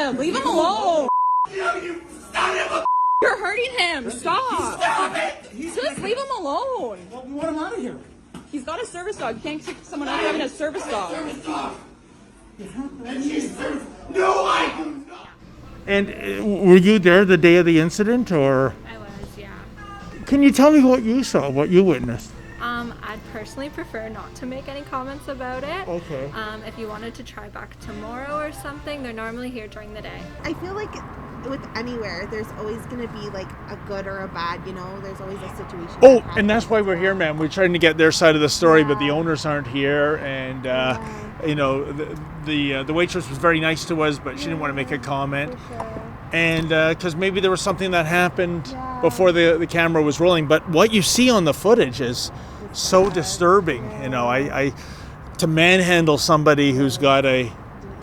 him! Leave him alone! You son of a. You're hurting him! Stop! Stop it! Just leave him alone! Well, we want him out of here. He's got a service dog. You can't kick someone out having a service dog. Service dog. And she's service. No, I do not. And were you there the day of the incident, or? I was, yeah. Can you tell me what you saw, what you witnessed? I'd personally prefer not to make any comments about it. Okay. If you wanted to try back tomorrow or something, they're normally here during the day. I feel like with anywhere, there's always going to be like a good or a bad, you know, there's always a situation. Oh, and that's why we're here, man. We're trying to get their side of the story, but the owners aren't here, and you know, the waitress was very nice to us, but she didn't want to make a comment. And because maybe there was something that happened before the camera was rolling. But what you see on the footage is so disturbing. You know, I to manhandle somebody who's got a,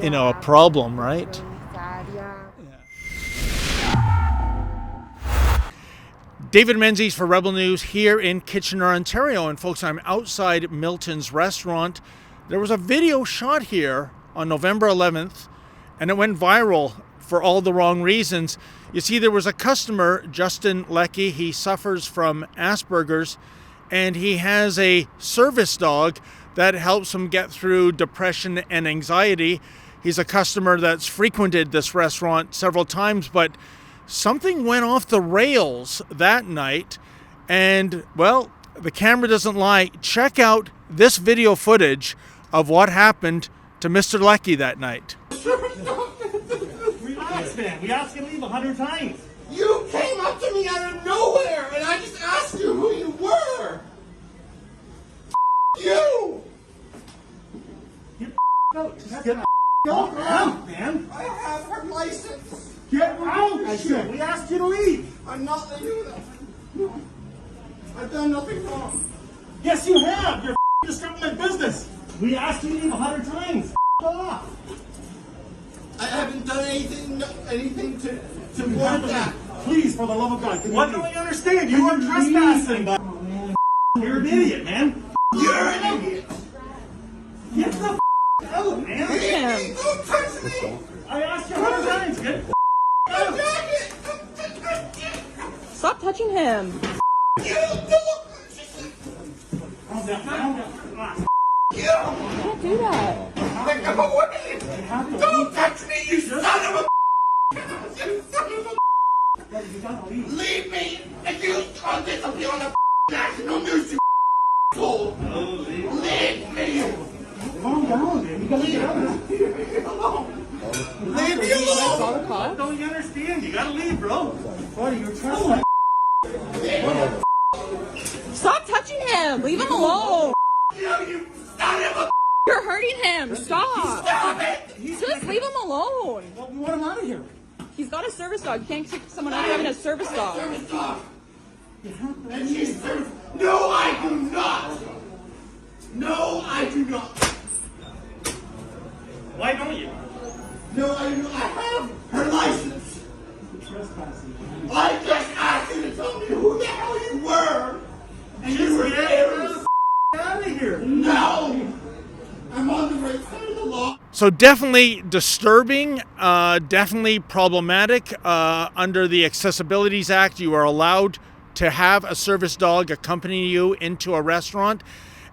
you know, a problem, right? Sad, David Menzies for Rebel News here in Kitchener, Ontario. And folks, I'm outside Milton's restaurant. There was a video shot here on November 11th, and it went viral for all the wrong reasons. You see, there was a customer, Justin Leckie. He suffers from Asperger's, and he has a service dog that helps him get through depression and anxiety. He's a customer that's frequented this restaurant several times, but something went off the rails that night, and, well, the camera doesn't lie. Check out this video footage of what happened to Mr. Leckie that night. Relax, man. We asked you to leave 100 times. You came up to me out of nowhere, and I just asked you who you were. You. Get out. Just get out, man. I have her license. Get out. I said. We asked you to leave. I'm not letting you do that. No. I've done nothing wrong. Yes, you have. You're disrupting my business. We asked you to leave 100 times. Off. I haven't done anything to warrant that. Please, for the love of God. What don't you understand? You are trespassing. You're an idiot, man. You're an idiot. Get the out, man. Him. Don't touch me. I asked you 100 times. Get out. Jacket. Stop touching him! You don't. Calm down. Calm down. You. You can't do that. Let go away. Don't touch me, you son of a. You son of a. You gotta leave. Leave me. If you on this, I'll be on the national news, you asshole. Leave me. Calm down, man. You gotta get out of here. Leave me alone. Leave me alone. Call the cops? Don't you understand? You gotta leave, bro. Buddy, you're trespassing. Stop touching him! Leave him alone! You son of a. You're hurting him! Stop! Stop it. Just leave him alone! Well, we want him out of here. He's got a service dog. You can't kick someone out having a service dog. Service dog. And she's service. No, I do not. No, I do not. Why don't you? No, I do not. I have her license. I just asked you to tell me who the hell you were. And you were there. Out of here. No. I'm on the right side of the law. So definitely disturbing, definitely problematic. Under the Accessibilities Act, you are allowed to have a service dog accompany you into a restaurant.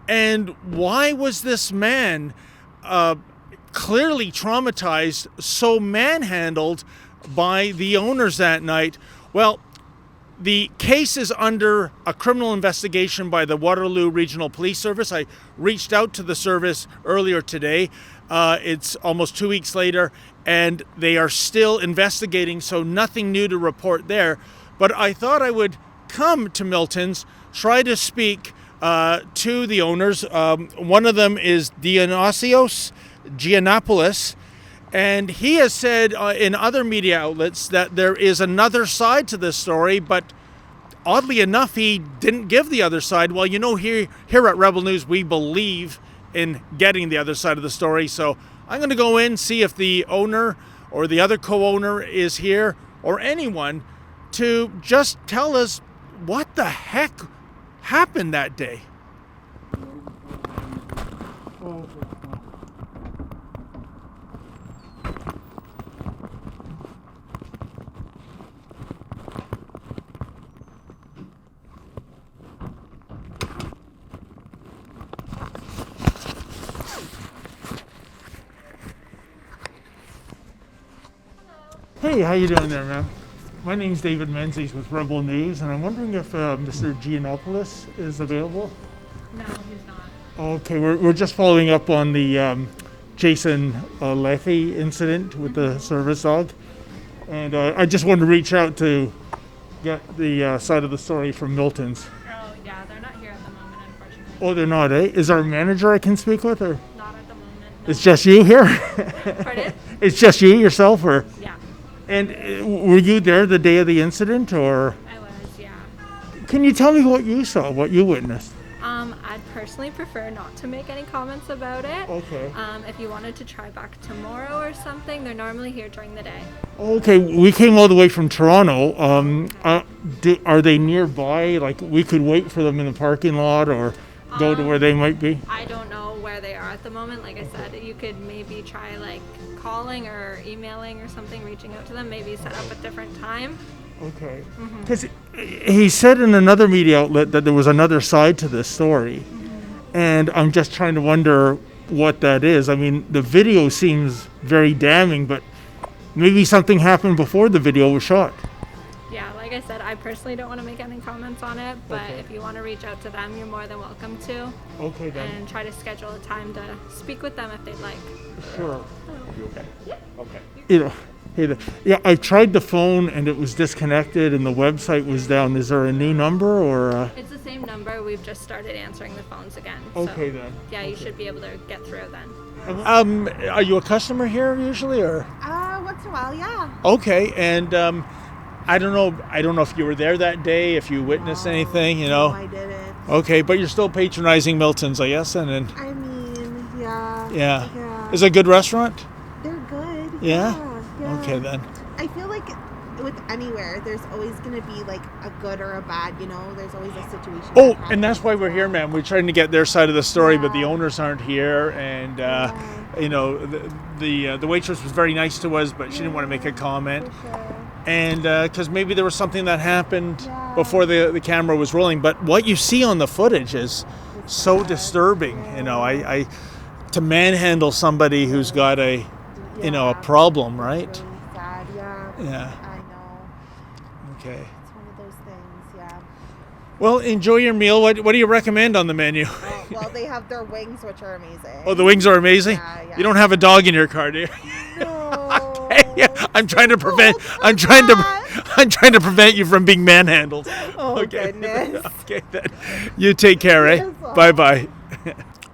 And why was this man clearly traumatized, so manhandled by the owners that night? Well, the case is under a criminal investigation by the Waterloo Regional Police Service. I reached out to the service earlier today. It's almost 2 weeks later, and they are still investigating, so nothing new to report there. But I thought I would come to Milton's, try to speak to the owners. One of them is Dionysios Giannopoulos, and he has said in other media outlets that there is another side to this story, but oddly enough, he didn't give the other side. Well, you know, here at Rebel News, we believe in getting the other side of the story. So I'm going to go in, see if the owner or the other co-owner is here, or anyone, to just tell us what the heck happened that day. Hey, how you doing there, ma'am? My name's David Menzies with Rebel News, and I'm wondering if Mr. Giannopoulos is available. No, he's not. Okay, we're just following up on the Jason Leffy incident with the service dog, and I just wanted to reach out to get the side of the story from Milton's. Oh, yeah, they're not here at the moment, unfortunately. Oh, they're not, eh? Is there a manager I can speak with, or Not at the moment. No. it's just you here? Pardon? It's just you yourself, or? Yeah, And were you there the day of the incident, or I was, yeah. can you tell me what you saw, what you witnessed? I'd personally prefer not to make any comments about it. Okay. If you wanted to try back tomorrow or something, they're normally here during the day. Okay, we came all the way from Toronto. Are they nearby? Like, we could wait for them in the parking lot or go to where they might be? I don't know where they are at the moment. Like I said, you could maybe try like calling or emailing or something, reaching out to them, maybe set up a different time. Okay. Because he said in another media outlet that there was another side to this story. And I'm just trying to wonder what that is. I mean, the video seems very damning, but maybe something happened before the video was shot. Yeah, like I said, I personally don't want to make any comments on it, but Okay. if you want to reach out to them, you're more than welcome to, Okay, then. and try to schedule a time to speak with them if they'd like. Sure. You know, yeah, I tried the phone and it was disconnected and the website was down. Is there a new number or? It's the same number. We've just started answering the phones again. Okay, so, then. Yeah, you should be able to get through then. Are you a customer here usually, or? Once in a while, yeah. Okay, and I don't know if you were there that day, if you witnessed anything, you know. No, I didn't. Okay, but you're still patronizing Milton's, I guess, and I mean, yeah. yeah. Yeah. Is it a good restaurant? They're good. Yeah? Yeah. Okay, then. I feel like with anywhere, there's always going to be like a good or a bad, you know? There's always a situation. Oh, that and that's happens. why we're here, ma'am. We're trying to get their side of the story, but the Yeah. owners aren't here, and you know, the waitress was very nice to us, but she didn't want to make a comment, For sure. and because maybe there was something that happened Yeah. before the camera was rolling. But what you see on the footage is so disturbing. You know, I to manhandle somebody who's got a you know, a Yeah. problem, right? It's really sad, yeah. Yeah. I know. Okay. It's one of those things, yeah. Well, enjoy your meal. What do you recommend on the menu? Well, they have their wings, which are amazing. Oh, the wings are amazing. Yeah. You don't have a dog in your car, do you? No. Yeah, I'm trying to prevent. Oh, I'm trying to. God. I'm trying to prevent you from being manhandled. Oh, Okay. goodness. Okay, then. You take care, eh? Yes, well. Bye bye.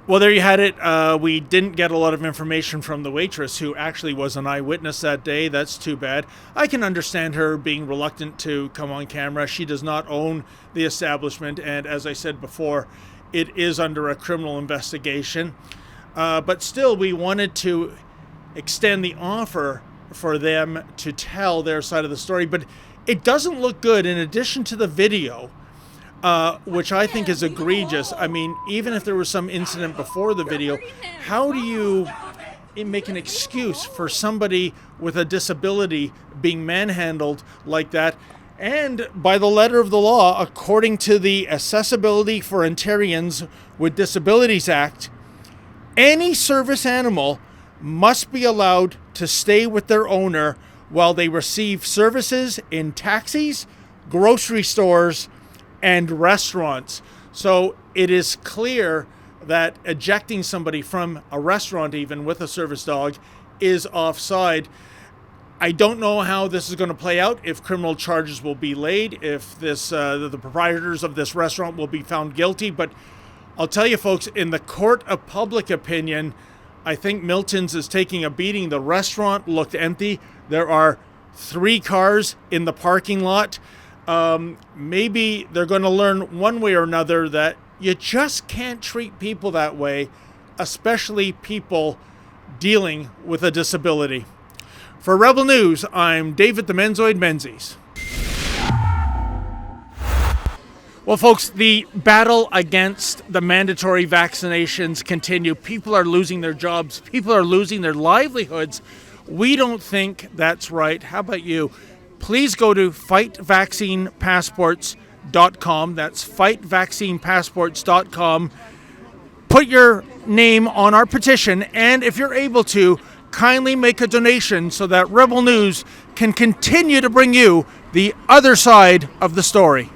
Well, there you had it. We didn't get a lot of information from the waitress, who actually was an eyewitness that day. That's too bad. I can understand her being reluctant to come on camera. She does not own the establishment, and as I said before, it is under a criminal investigation. But still, we wanted to extend the offer for them to tell their side of the story. But it doesn't look good. In addition to the video, which I think is egregious. I mean, even if there was some incident before the video, how do you make an excuse for somebody with a disability being manhandled like that? And by the letter of the law, according to the Accessibility for Ontarians with Disabilities Act, any service animal must be allowed to stay with their owner while they receive services in taxis, grocery stores, and restaurants. So it is clear that ejecting somebody from a restaurant, even with a service dog, is offside. I don't know how this is going to play out, if criminal charges will be laid, if the proprietors of this restaurant will be found guilty. But I'll tell you, folks, in the court of public opinion, I think Milton's is taking a beating. The restaurant looked empty. There are 3 cars in the parking lot. Maybe they're going to learn one way or another that you just can't treat people that way, especially people dealing with a disability. For Rebel News, I'm David the Menzoid Menzies. Well, folks, the battle against the mandatory vaccinations continue. People are losing their jobs. People are losing their livelihoods. We don't think that's right. How about you? Please go to fightvaccinepassports.com. That's fightvaccinepassports.com. Put your name on our petition, and if you're able to, kindly make a donation so that Rebel News can continue to bring you the other side of the story.